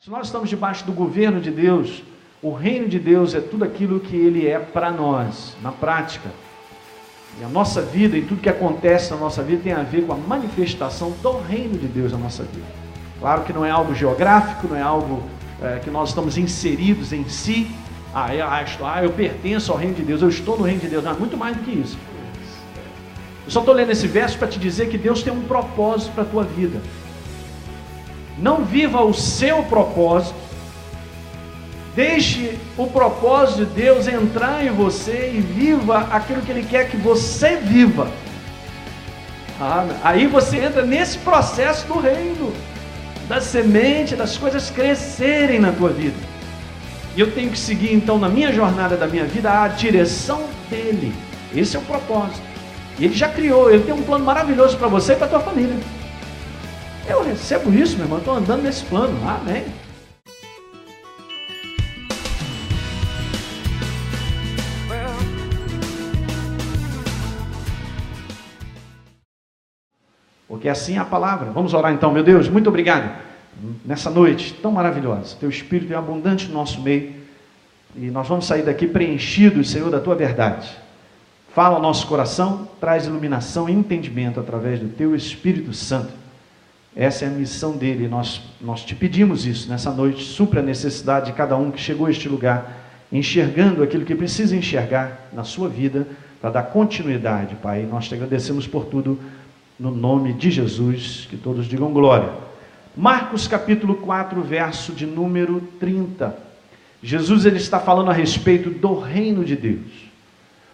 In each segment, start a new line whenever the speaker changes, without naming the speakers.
Se nós estamos debaixo do governo de Deus, o reino de Deus é tudo aquilo que Ele é para nós, na prática. E a nossa vida e tudo que acontece na nossa vida tem a ver com a manifestação do reino de Deus na nossa vida. Claro que não é algo geográfico, não é algo que nós estamos inseridos em si. Eu pertenço ao reino de Deus, eu estou no reino de Deus. Não, é muito mais do que isso. Eu só estou lendo esse verso para te dizer que Deus tem um propósito para a tua vida. Não viva o seu propósito, deixe o propósito de Deus entrar em você e viva aquilo que Ele quer que você viva. Aí você entra nesse processo do reino, da semente, das coisas crescerem na tua vida. E eu tenho que seguir então na minha jornada da minha vida a direção dEle. Esse é o propósito. E Ele já criou, Ele tem um plano maravilhoso para você e para a tua família. Eu recebo isso, meu irmão, estou andando nesse plano. Amém. Porque assim é a palavra. Vamos orar então, meu Deus, muito obrigado. Nessa noite tão maravilhosa, Teu Espírito é abundante no nosso meio. E nós vamos sair daqui preenchidos, Senhor, da Tua verdade. Fala ao nosso coração, traz iluminação e entendimento através do Teu Espírito Santo. Essa é a missão dele, nós te pedimos isso nessa noite. Supra a necessidade de cada um que chegou a este lugar, enxergando aquilo que precisa enxergar na sua vida, para dar continuidade, Pai. Nós te agradecemos por tudo, no nome de Jesus, que todos digam glória. Marcos capítulo 4, verso de número 30. Jesus ele está falando a respeito do reino de Deus.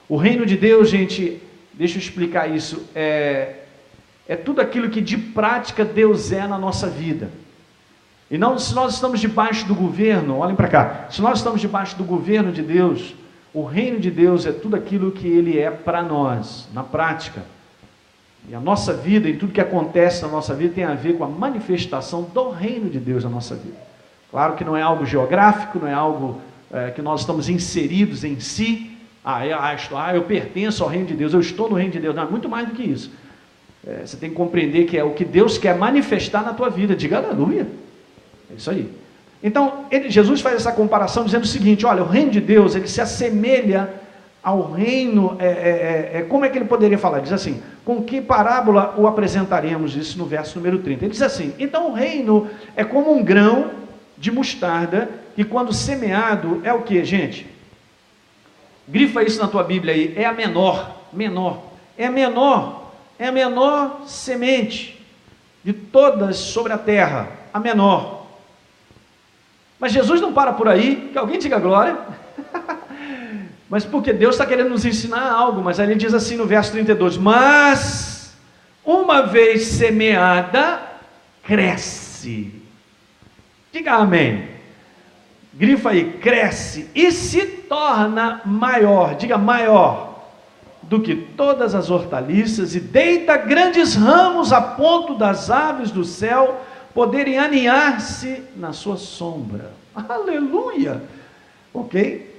O reino de Deus, gente, deixa eu explicar isso, é tudo aquilo que de prática Deus é na nossa vida. E não, se nós estamos debaixo do governo, olhem para cá, se nós estamos debaixo do governo de Deus, o reino de Deus é tudo aquilo que Ele é para nós, na prática. E a nossa vida e tudo que acontece na nossa vida tem a ver com a manifestação do reino de Deus na nossa vida. Claro que não é algo geográfico, não é algo que nós estamos inseridos em si. Eu pertenço ao reino de Deus, eu estou no reino de Deus. Não, é muito mais do que isso. Você tem que compreender que é o que Deus quer manifestar na tua vida. Diga aleluia. É isso aí. Então, Jesus faz essa comparação dizendo o seguinte: olha, o reino de Deus, ele se assemelha ao reino, como é que ele poderia falar? Diz assim, com que parábola o apresentaremos? Isso no verso número 30. Ele diz assim, então o reino é como um grão de mostarda, que quando semeado, é o que, gente? Grifa isso na tua Bíblia aí, é a menor, é a menor semente de todas sobre a terra, a menor. Mas Jesus não para por aí, que alguém diga glória. Mas porque Deus está querendo nos ensinar algo, mas aí ele diz assim no verso 32, mas uma vez semeada, cresce. Diga amém. Grifa aí, cresce e se torna maior, diga maior, do que todas as hortaliças, e deita grandes ramos a ponto das aves do céu poderem aninhar-se na sua sombra. Aleluia! Ok?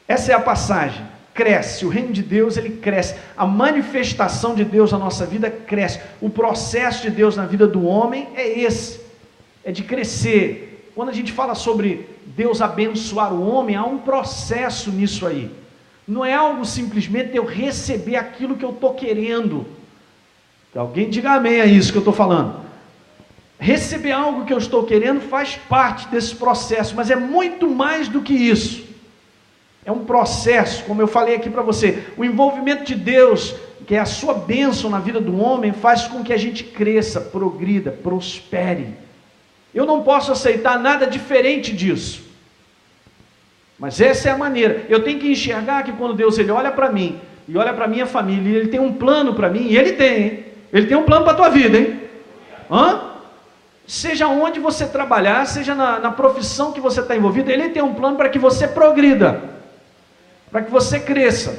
Essa é a passagem. Cresce, o reino de Deus ele cresce, a manifestação de Deus na nossa vida cresce, o processo de Deus na vida do homem é esse, é de crescer. Quando a gente fala sobre Deus abençoar o homem, há um processo nisso aí. Não é algo simplesmente eu receber aquilo que eu estou querendo. Que alguém diga amém a isso que eu estou falando. Receber algo que eu estou querendo faz parte desse processo, mas é muito mais do que isso. É um processo, como eu falei aqui para você, o envolvimento de Deus, que é a sua bênção na vida do homem, faz com que a gente cresça, progrida, prospere. Eu não posso aceitar nada diferente disso. Mas essa é a maneira. Eu tenho que enxergar que quando Deus ele olha para mim, e olha para a minha família, Ele tem um plano para mim, e Ele tem, hein? Ele tem um plano para a tua vida, hein? Seja onde você trabalhar, seja na profissão que você está envolvido, Ele tem um plano para que você progrida, para que você cresça,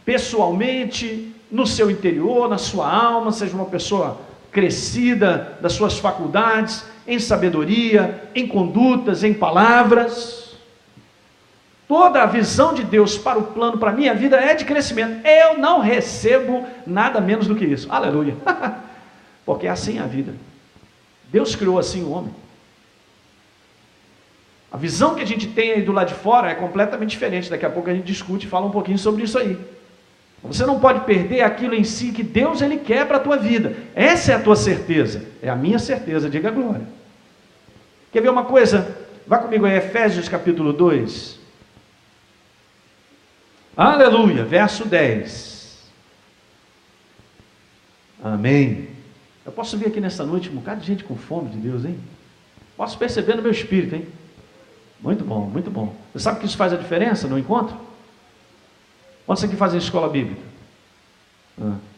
pessoalmente, no seu interior, na sua alma, seja uma pessoa crescida das suas faculdades, em sabedoria, em condutas, em palavras. Toda a visão de Deus para o plano, para a minha vida é de crescimento. Eu não recebo nada menos do que isso. Aleluia. Porque é assim a vida. Deus criou assim o homem. A visão que a gente tem aí do lado de fora é completamente diferente. Daqui a pouco a gente discute e fala um pouquinho sobre isso aí. Você não pode perder aquilo em si que Deus ele quer para a tua vida. Essa é a tua certeza. É a minha certeza, diga a glória. Quer ver uma coisa? Vá comigo aí, Efésios capítulo 2. Aleluia, verso 10. Amém. Eu posso vir aqui nessa noite um bocado de gente com fome de Deus, hein? Posso perceber no meu espírito, hein? Muito bom, muito bom. Você sabe que isso faz a diferença no encontro? Quantos aqui fazem escola bíblica?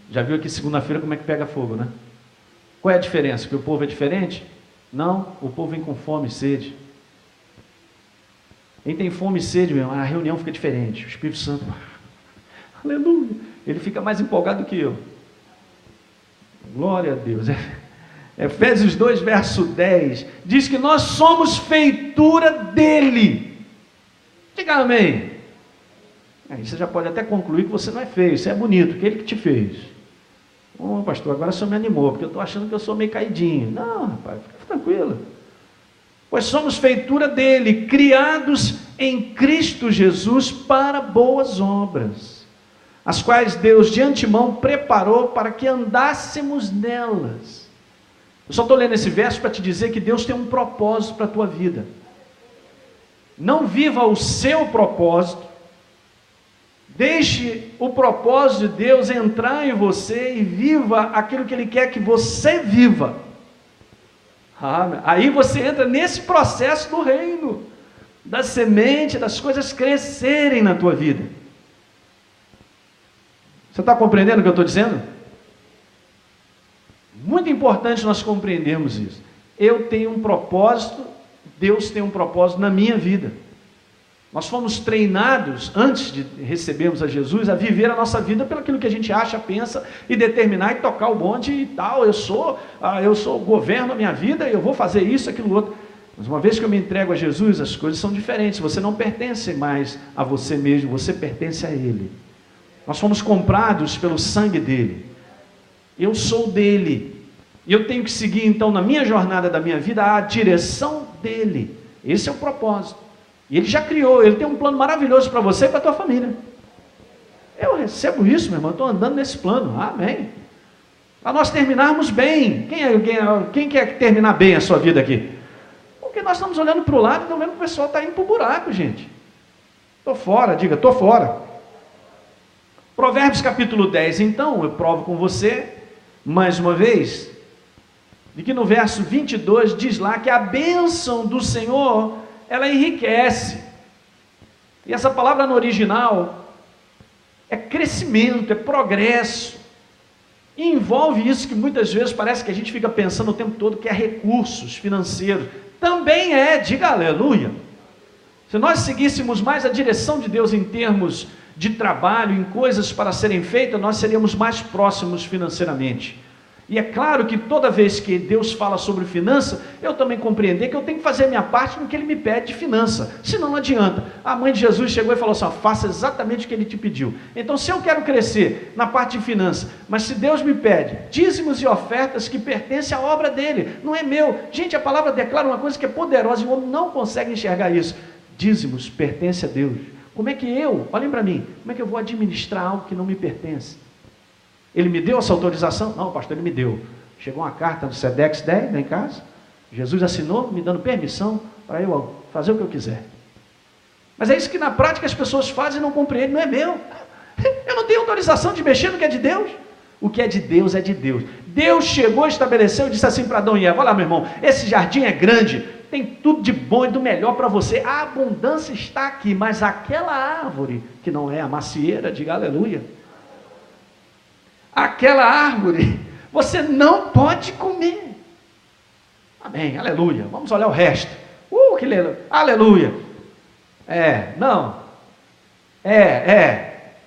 Já viu aqui segunda-feira como é que pega fogo, né? Qual é a diferença? Que o povo é diferente? Não, o povo vem com fome e sede. Quem tem fome e sede, meu, a reunião fica diferente. O Espírito Santo, aleluia, ele fica mais empolgado do que eu. Glória a Deus. Efésios 2, verso 10, diz que nós somos feitura dele. Diga amém. Aí você já pode até concluir que você não é feio, você é bonito, que ele que te fez. Pastor, agora o senhor me animou, porque eu estou achando que eu sou meio caidinho. Não, rapaz, fica tranquilo. Pois somos feitura dele, criados em Cristo Jesus para boas obras, as quais Deus de antemão preparou para que andássemos nelas. Eu só estou lendo esse verso para te dizer que Deus tem um propósito para a tua vida. Não viva o seu propósito, deixe o propósito de Deus entrar em você e viva aquilo que Ele quer que você viva. Aí você entra nesse processo do reino, da semente, das coisas crescerem na tua vida. Você está compreendendo o que eu estou dizendo? Muito importante nós compreendermos isso. Eu tenho um propósito, Deus tem um propósito na minha vida. Nós fomos treinados, antes de recebermos a Jesus, a viver a nossa vida pelo aquilo que a gente acha, pensa, e determinar e tocar o bonde e tal. Eu sou governo a minha vida, eu vou fazer isso, aquilo, outro. Mas uma vez que eu me entrego a Jesus, as coisas são diferentes. Você não pertence mais a você mesmo, você pertence a Ele. Nós fomos comprados pelo sangue dEle. Eu sou dEle. E eu tenho que seguir, então, na minha jornada da minha vida, a direção dEle. Esse é o propósito. E Ele já criou, Ele tem um plano maravilhoso para você e para a tua família. Eu recebo isso, meu irmão, eu estou andando nesse plano, amém. Para nós terminarmos bem. Quem quer terminar bem a sua vida aqui? Porque nós estamos olhando para o lado e estamos vendo que o pessoal está indo para o buraco, gente. Estou fora, diga, estou fora. Provérbios capítulo 10, então, eu provo com você, mais uma vez, de que no verso 22 diz lá que a bênção do Senhor, ela enriquece. E essa palavra no original é crescimento, é progresso. E envolve isso que muitas vezes parece que a gente fica pensando o tempo todo, que é recursos financeiros. Também é, diga aleluia. Se nós seguíssemos mais a direção de Deus em termos de trabalho, em coisas para serem feitas, nós seríamos mais próximos financeiramente. E é claro que toda vez que Deus fala sobre finança, eu também compreender que eu tenho que fazer a minha parte no que Ele me pede de finança, senão não adianta. A mãe de Jesus chegou e falou assim, faça exatamente o que Ele te pediu. Então, se eu quero crescer na parte de finança, mas se Deus me pede dízimos e ofertas que pertencem à obra dEle, não é meu. Gente, a palavra declara uma coisa que é poderosa e o homem não consegue enxergar isso. Dízimos pertencem a Deus. Como é que olhem para mim, como é que eu vou administrar algo que não me pertence? Ele me deu essa autorização? Não, pastor, ele me deu. Chegou uma carta do Sedex 10 lá em casa, Jesus assinou, me dando permissão para eu fazer o que eu quiser. Mas é isso que na prática as pessoas fazem e não compreendem, não é meu. Eu não tenho autorização de mexer no que é de Deus. O que é de Deus é de Deus. Deus chegou, estabeleceu e disse assim para Adão e Eva, olha lá meu irmão, esse jardim é grande, tem tudo de bom e do melhor para você, a abundância está aqui, mas aquela árvore, que não é a macieira, diga aleluia, aquela árvore, você não pode comer. Amém, aleluia. Vamos olhar o resto. Que aleluia. Não.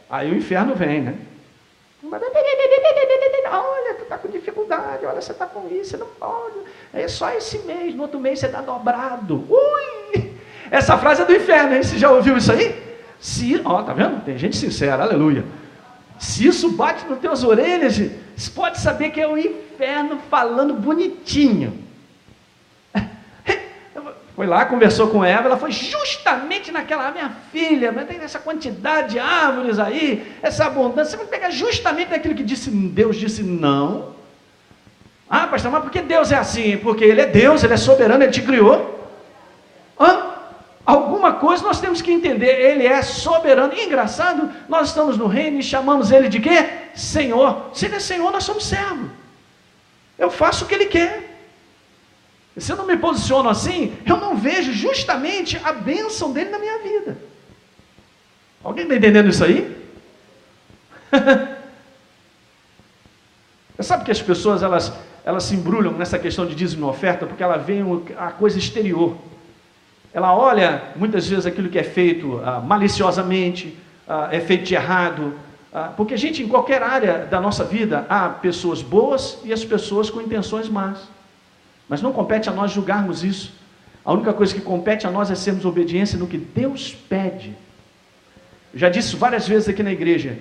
Aí o inferno vem, né? Olha, tu está com dificuldade, olha, você está com isso, você não pode. É só esse mês, no outro mês você está dobrado. Essa frase é do inferno, hein? Você já ouviu isso aí? Tá vendo? Tem gente sincera, aleluia. Se isso bate nas tuas orelhas, você pode saber que é o inferno falando bonitinho. Foi lá, conversou com Eva, ela foi justamente naquela, minha filha, mas tem essa quantidade de árvores aí, essa abundância, você vai pegar justamente naquilo que Deus disse não. Ah, pastor, mas por que Deus é assim? Porque Ele é Deus, Ele é soberano, Ele te criou. Alguma coisa nós temos que entender, Ele é soberano. E engraçado, nós estamos no reino e chamamos Ele de quê? Senhor. Se Ele é Senhor, nós somos servos. Eu faço o que Ele quer. Se eu não me posiciono assim, eu não vejo justamente a bênção dele na minha vida. Alguém está entendendo isso aí? Você sabe que as pessoas elas se embrulham nessa questão de dízimo e oferta porque ela vê a coisa exterior. Ela olha muitas vezes aquilo que é feito maliciosamente, é feito de errado, porque a gente, em qualquer área da nossa vida, há pessoas boas e as pessoas com intenções más. Mas não compete a nós julgarmos isso. A única coisa que compete a nós é sermos obedientes no que Deus pede. Eu já disse várias vezes aqui na igreja,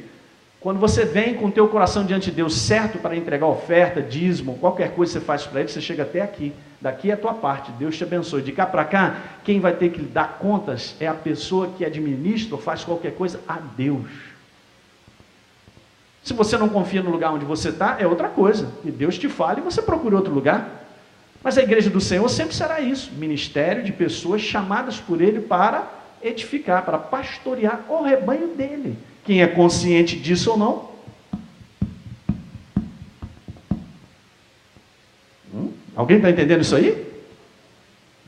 quando você vem com o teu coração diante de Deus certo para entregar oferta, dízimo, qualquer coisa que você faz para Ele, você chega até aqui. Daqui é a tua parte, Deus te abençoe. De cá para cá, quem vai ter que dar contas é a pessoa que administra ou faz qualquer coisa a Deus. Se você não confia no lugar onde você está, é outra coisa. E Deus te fala e você procura outro lugar. Mas a igreja do Senhor sempre será isso, ministério de pessoas chamadas por Ele para edificar, para pastorear o rebanho dEle. Quem é consciente disso ou não? Alguém está entendendo isso aí?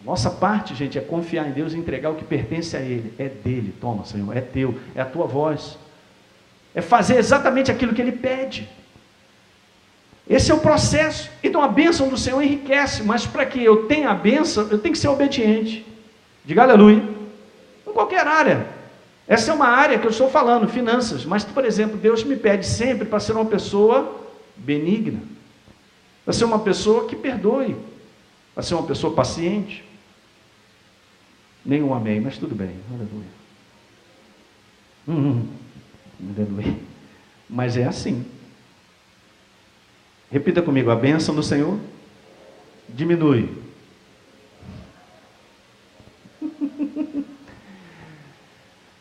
Nossa parte, gente, é confiar em Deus e entregar o que pertence a Ele. É dEle, toma, Senhor, é teu, é a tua voz. É fazer exatamente aquilo que Ele pede. Esse é o processo. Então a bênção do Senhor enriquece, mas para que eu tenha a bênção, eu tenho que ser obediente. Diga aleluia. Em qualquer área. Essa é uma área que eu estou falando, finanças. Mas, por exemplo, Deus me pede sempre para ser uma pessoa benigna, para ser uma pessoa que perdoe, para ser uma pessoa paciente. Nenhum amém, mas tudo bem. Aleluia. Aleluia. Mas é assim. Repita comigo, a bênção do Senhor diminui.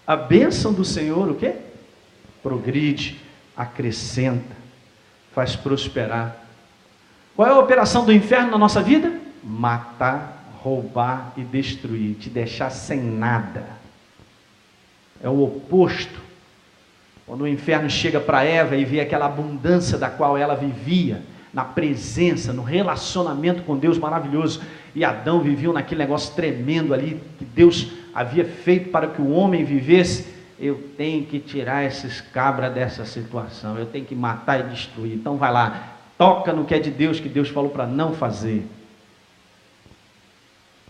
A bênção do Senhor, o quê? Progride, acrescenta, faz prosperar. Qual é a operação do inferno na nossa vida? Matar, roubar e destruir, te deixar sem nada. É o oposto. Quando o inferno chega para Eva e vê aquela abundância da qual ela vivia, na presença, no relacionamento com Deus maravilhoso, e Adão vivia naquele negócio tremendo ali, que Deus havia feito para que o homem vivesse, eu tenho que tirar esses cabras dessa situação, eu tenho que matar e destruir, então vai lá, toca no que é de Deus, que Deus falou para não fazer.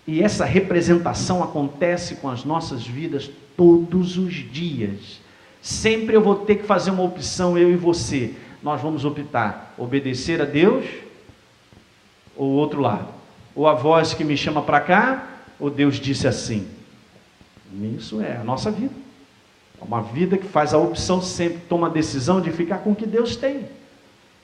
E essa representação acontece com as nossas vidas todos os dias. Sempre eu vou ter que fazer uma opção, eu e você. Nós vamos optar, obedecer a Deus ou o outro lado. Ou a voz que me chama para cá, ou Deus disse assim. Isso é a nossa vida. É uma vida que faz a opção sempre, toma a decisão de ficar com o que Deus tem.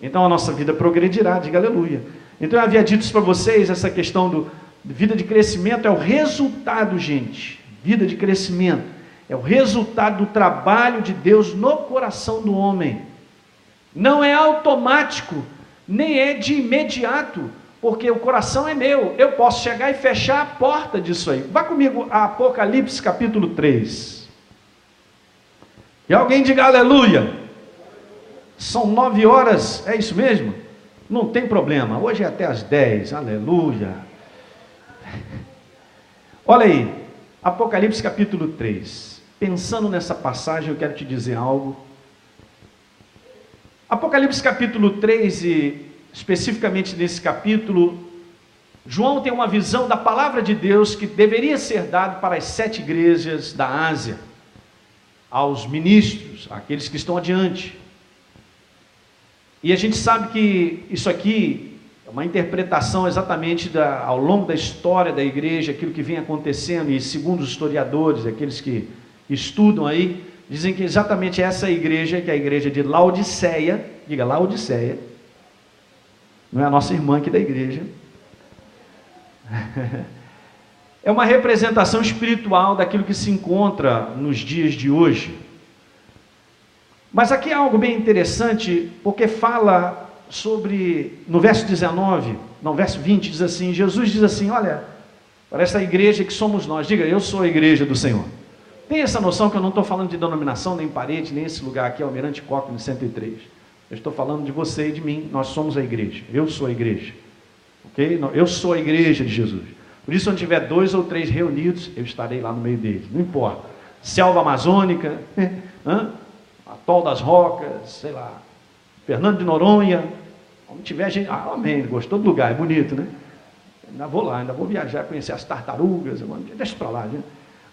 Então a nossa vida progredirá, diga aleluia. Então eu havia dito isso para vocês, essa questão do vida de crescimento é o resultado, gente. Vida de crescimento é o resultado do trabalho de Deus no coração do homem. Não é automático, nem é de imediato, porque o coração é meu. Eu posso chegar e fechar a porta disso aí. Vá comigo a Apocalipse capítulo 3. E alguém diga aleluia. São 9 horas, é isso mesmo? Não tem problema, hoje é até às 10, aleluia. Olha aí, Apocalipse capítulo 3. Pensando nessa passagem, eu quero te dizer algo. Apocalipse capítulo 3, e especificamente nesse capítulo, João tem uma visão da palavra de Deus que deveria ser dada para as 7 igrejas da Ásia, aos ministros, aqueles que estão adiante. E a gente sabe que isso aqui é uma interpretação exatamente ao longo da história da igreja, aquilo que vem acontecendo, e segundo os historiadores, aqueles que estudam aí, dizem que exatamente essa igreja, que é a igreja de Laodiceia, diga Laodiceia, não é a nossa irmã aqui da igreja, é uma representação espiritual daquilo que se encontra nos dias de hoje. Mas aqui é algo bem interessante, porque fala sobre, no verso 19, no verso 20, diz assim, Jesus diz assim, olha, para essa igreja que somos nós, diga, eu sou a igreja do Senhor. Tem essa noção que eu não estou falando de denominação, nem parede, nem esse lugar aqui, Almirante Cóquio, 103. Eu estou falando de você e de mim, nós somos a igreja, eu sou a igreja. Ok? Eu sou a igreja de Jesus. Por isso, onde tiver 2 ou 3 reunidos, eu estarei lá no meio deles, não importa. Selva Amazônica, Atol das Rocas, sei lá, Fernando de Noronha, onde tiver gente, amém, gostou do lugar, é bonito, né? Ainda vou lá, ainda vou viajar, conhecer as tartarugas, deixa para lá, gente.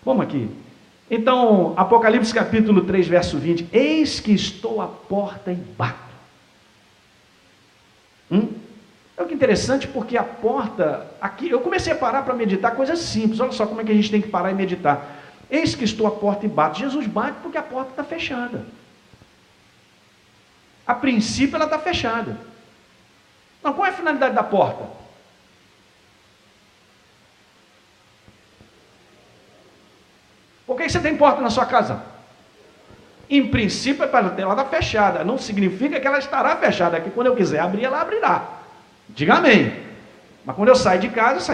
Vamos aqui. Então, Apocalipse capítulo 3, verso 20, eis que estou à porta e bato. É o que é interessante, porque a porta, aqui, eu comecei a parar para meditar coisas simples, olha só como é que a gente tem que parar e meditar. Eis que estou à porta e bato. Jesus bate porque a porta está fechada. A princípio ela está fechada. Então, qual é a finalidade da porta? Por que você tem porta na sua casa? Em princípio, ela está fechada. Não significa que ela estará fechada. É que quando eu quiser abrir, ela abrirá. Diga amém. Mas quando eu saí de casa,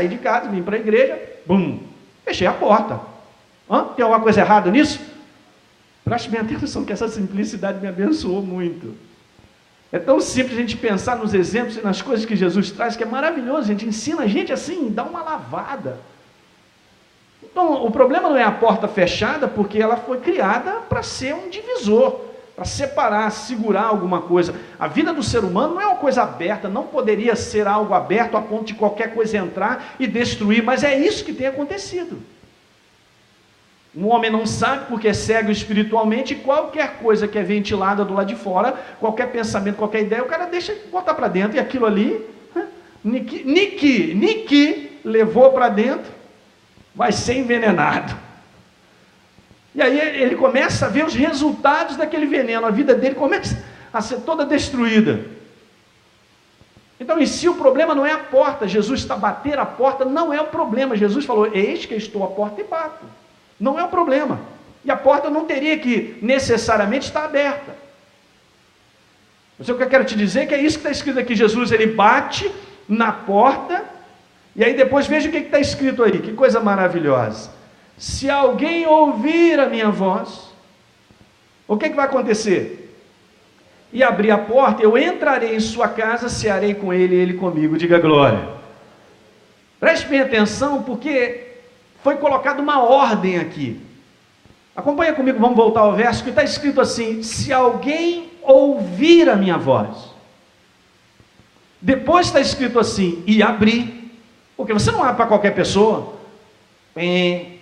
vim para a igreja, fechei a porta. Tem alguma coisa errada nisso? Preste bem atenção que essa simplicidade me abençoou muito. É tão simples a gente pensar nos exemplos e nas coisas que Jesus traz, que é maravilhoso. A gente ensina a gente assim, dá uma lavada. Então, o problema não é a porta fechada, porque ela foi criada para ser um divisor, para separar, segurar alguma coisa. A vida do ser humano não é uma coisa aberta, não poderia ser algo aberto a ponto de qualquer coisa entrar e destruir, mas é isso que tem acontecido. Um homem não sabe porque é cego espiritualmente, e qualquer coisa que é ventilada do lado de fora, qualquer pensamento, qualquer ideia, o cara deixa botar para dentro, e aquilo ali, Niki levou para dentro, vai ser envenenado. E aí ele começa a ver os resultados daquele veneno, a vida dele começa a ser toda destruída. Então, em si, o problema não é a porta. Jesus está bater a porta, não é o problema. Jesus falou, eis que estou à porta e bato. Não é o problema. E a porta não teria que necessariamente estar aberta. Mas o que eu quero te dizer é que é isso que está escrito aqui. Jesus, ele bate na porta, e aí depois veja o que está escrito aí. Que coisa maravilhosa. Se alguém ouvir a minha voz, o que vai acontecer? E abrir a porta, eu entrarei em sua casa, cearei com ele e ele comigo. Diga glória. Preste bem atenção, porque foi colocada uma ordem aqui. Acompanha comigo, vamos voltar ao verso, que está escrito assim, se alguém ouvir a minha voz. Depois está escrito assim, e abrir. Porque você não abre para qualquer pessoa. Quem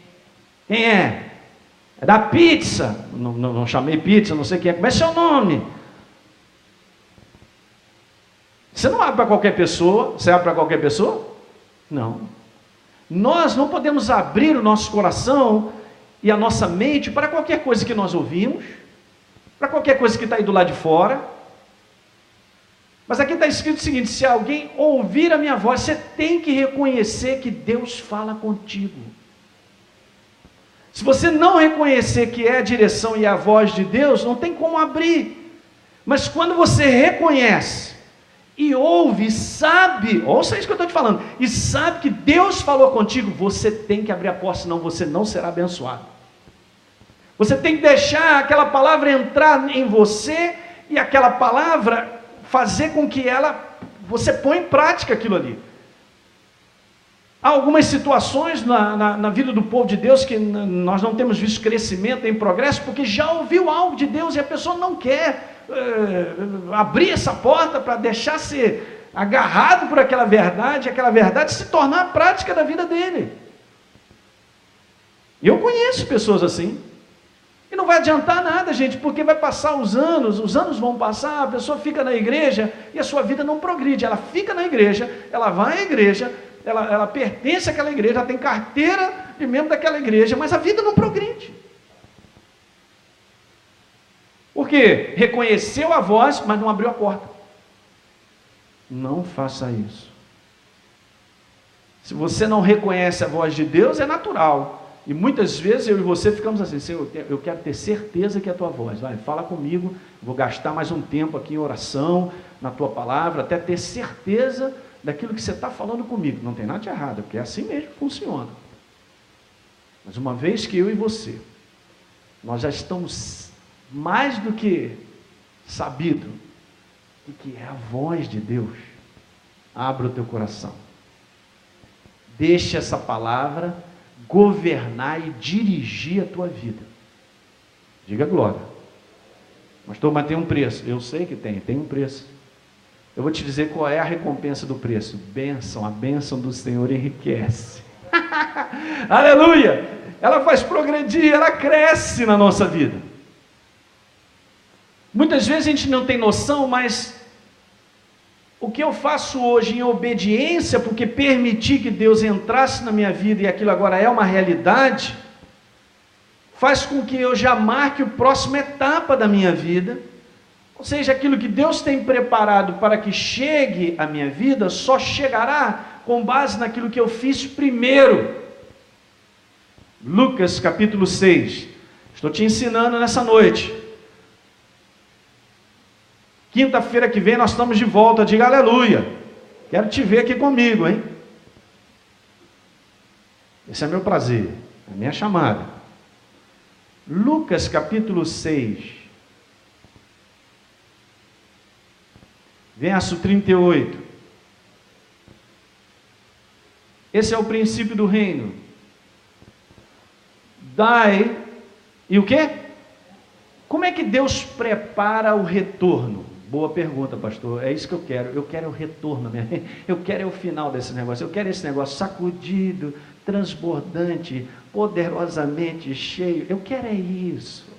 é? É da pizza. Não chamei pizza, não sei quem é. Como é seu nome? Você não abre para qualquer pessoa. Você abre para qualquer pessoa? Não. Nós não podemos abrir o nosso coração e a nossa mente para qualquer coisa que nós ouvimos, para qualquer coisa que está aí do lado de fora. Mas aqui está escrito o seguinte, se alguém ouvir a minha voz, você tem que reconhecer que Deus fala contigo. Se você não reconhecer que é a direção e a voz de Deus, não tem como abrir. Mas quando você reconhece e ouve, sabe, ouça isso que eu estou te falando, e sabe que Deus falou contigo, você tem que abrir a porta, senão você não será abençoado. Você tem que deixar aquela palavra entrar em você, e aquela palavra fazer com que você põe em prática aquilo ali. Há algumas situações na vida do povo de Deus que nós não temos visto crescimento nem progresso, porque já ouviu algo de Deus e a pessoa não quer abrir essa porta para deixar ser agarrado por aquela verdade se tornar a prática da vida dele. Eu conheço pessoas assim. E não vai adiantar nada, gente, porque vai passar os anos vão passar, a pessoa fica na igreja e a sua vida não progride. Ela fica na igreja, ela vai à igreja, ela pertence àquela igreja, ela tem carteira de membro daquela igreja, mas a vida não progride. Por quê? Reconheceu a voz, mas não abriu a porta. Não faça isso. Se você não reconhece a voz de Deus, é natural. E muitas vezes eu e você ficamos assim, Senhor, eu quero ter certeza que é a tua voz. Vai, fala comigo, vou gastar mais um tempo aqui em oração, na tua palavra, até ter certeza daquilo que você está falando comigo. Não tem nada de errado, porque é assim mesmo que funciona. Mas uma vez que eu e você, nós já estamos mais do que sabido de que é a voz de Deus, abra o teu coração. Deixe essa palavra governar e dirigir a tua vida. Diga glória. Mas tem um preço. Eu sei que tem um preço. Eu vou te dizer qual é a recompensa do preço. Bênção, a bênção do Senhor enriquece. Aleluia! Ela faz progredir, ela cresce na nossa vida. Muitas vezes a gente não tem noção, mas o que eu faço hoje em obediência, porque permiti que Deus entrasse na minha vida e aquilo agora é uma realidade, faz com que eu já marque a próxima etapa da minha vida. Ou seja, aquilo que Deus tem preparado para que chegue à minha vida, só chegará com base naquilo que eu fiz primeiro. Lucas capítulo 6, estou te ensinando nessa noite. Quinta-feira que vem nós estamos de volta, diga aleluia. Quero te ver aqui comigo, hein? Esse é meu prazer, a minha chamada. Lucas capítulo 6, verso 38. Esse é o princípio do reino. Dai, e o quê? Como é que Deus prepara o retorno? Boa pergunta, pastor. É isso que eu quero. Eu quero o retorno. Eu quero o final desse negócio. Eu quero esse negócio sacudido, transbordante, poderosamente cheio. Eu quero é isso.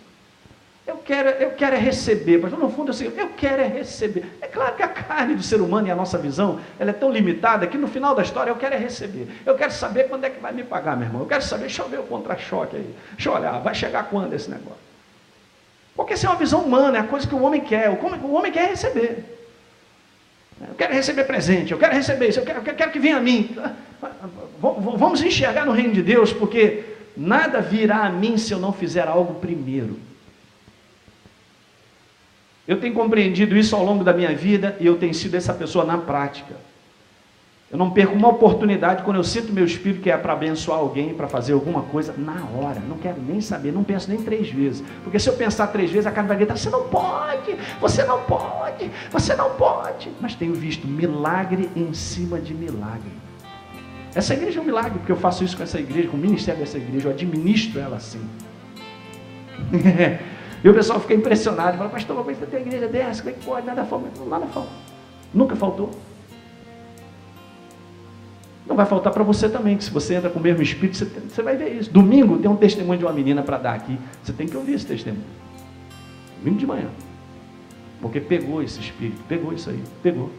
Eu quero é receber. Pastor, no fundo, assim, eu quero é receber. É claro que a carne do ser humano e a nossa visão, ela é tão limitada que no final da história eu quero é receber. Eu quero saber quando é que vai me pagar, meu irmão. Eu quero saber, deixa eu ver o contra-choque aí. Deixa eu olhar, vai chegar quando esse negócio? Porque essa é uma visão humana, é a coisa que o homem quer. O homem quer receber. Eu quero receber presente, eu quero receber isso, eu quero que venha a mim. Vamos enxergar no reino de Deus, porque nada virá a mim se eu não fizer algo primeiro. Eu tenho compreendido isso ao longo da minha vida e eu tenho sido essa pessoa na prática. Eu não perco uma oportunidade quando eu sinto meu espírito que é para abençoar alguém, para fazer alguma coisa, na hora. Não quero nem saber, não penso nem 3 vezes. Porque se eu pensar 3 vezes, a carne vai gritar, você não pode, você não pode, você não pode. Mas tenho visto milagre em cima de milagre. Essa igreja é um milagre, porque eu faço isso com essa igreja, com o ministério dessa igreja, eu administro ela assim. E o pessoal fica impressionado, fala, pastor, mas você tem uma igreja dessa, como é que pode? Nada falta. Nada falta. Nunca faltou. Não vai faltar para você também, que se você entra com o mesmo espírito, você vai ver isso. Domingo tem um testemunho de uma menina para dar aqui. Você tem que ouvir esse testemunho. Domingo de manhã. Porque pegou esse espírito, pegou isso aí, pegou.